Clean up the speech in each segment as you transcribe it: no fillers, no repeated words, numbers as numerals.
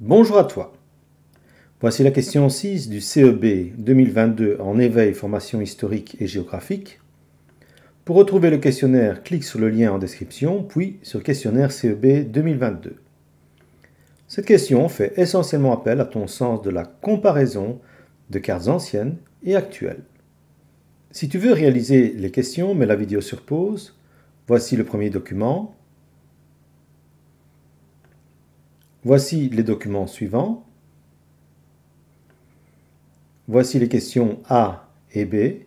Bonjour à toi. Voici la question 6 du CEB 2022 en éveil, formation historique et géographique. Pour retrouver le questionnaire, clique sur le lien en description, puis sur questionnaire CEB 2022. Cette question fait essentiellement appel à ton sens de la comparaison de cartes anciennes et actuelles. Si tu veux réaliser les questions, mets la vidéo sur pause. Voici le premier document. Voici les documents suivants. Voici les questions A et B.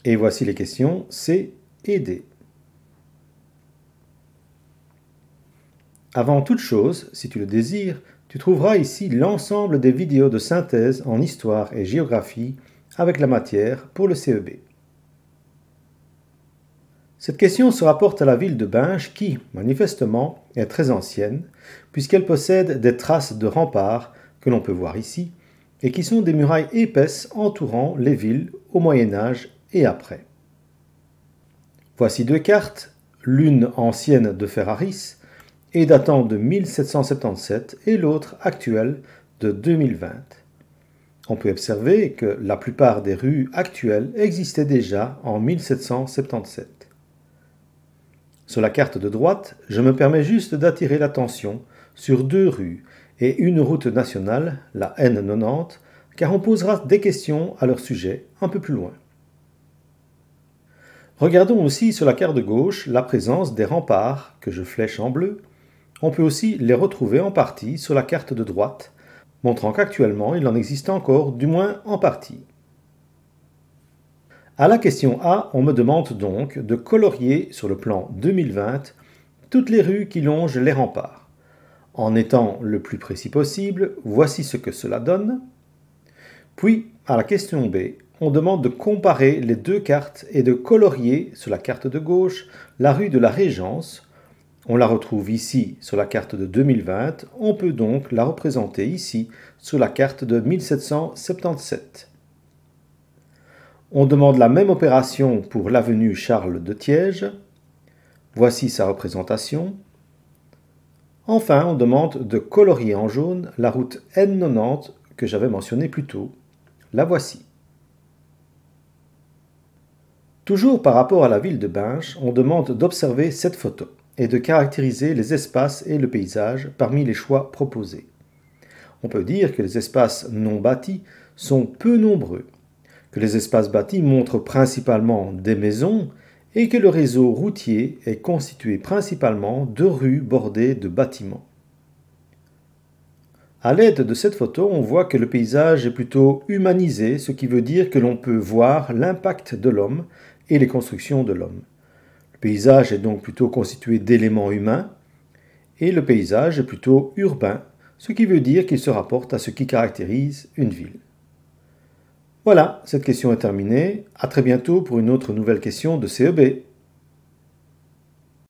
Et voici les questions C et D. Avant toute chose, si tu le désires, tu trouveras ici l'ensemble des vidéos de synthèse en histoire et géographie avec la matière pour le CEB. Cette question se rapporte à la ville de Binche qui, manifestement, est très ancienne, puisqu'elle possède des traces de remparts que l'on peut voir ici, et qui sont des murailles épaisses entourant les villes au Moyen-Âge et après. Voici deux cartes, l'une ancienne de Ferraris et datant de 1777 et l'autre actuelle de 2020. On peut observer que la plupart des rues actuelles existaient déjà en 1777. Sur la carte de droite, je me permets juste d'attirer l'attention sur deux rues et une route nationale, la N90, car on posera des questions à leur sujet un peu plus loin. Regardons aussi sur la carte de gauche la présence des remparts que je flèche en bleu. On peut aussi les retrouver en partie sur la carte de droite, montrant qu'actuellement il en existe encore, du moins en partie. À la question A, on me demande donc de colorier sur le plan 2020 toutes les rues qui longent les remparts. En étant le plus précis possible, voici ce que cela donne. Puis, à la question B, on demande de comparer les deux cartes et de colorier sur la carte de gauche la rue de la Régence. On la retrouve ici sur la carte de 2020, on peut donc la représenter ici sur la carte de 1777. On demande la même opération pour l'avenue Charles de Thiège. Voici sa représentation. Enfin, on demande de colorier en jaune la route N90 que j'avais mentionnée plus tôt. La voici. Toujours par rapport à la ville de Binche, on demande d'observer cette photo et de caractériser les espaces et le paysage parmi les choix proposés. On peut dire que les espaces non bâtis sont peu nombreux, que les espaces bâtis montrent principalement des maisons et que le réseau routier est constitué principalement de rues bordées de bâtiments. À l'aide de cette photo, on voit que le paysage est plutôt humanisé, ce qui veut dire que l'on peut voir l'impact de l'homme et les constructions de l'homme. Le paysage est donc plutôt constitué d'éléments humains et le paysage est plutôt urbain, ce qui veut dire qu'il se rapporte à ce qui caractérise une ville. Voilà, cette question est terminée. À très bientôt pour une autre nouvelle question de CEB.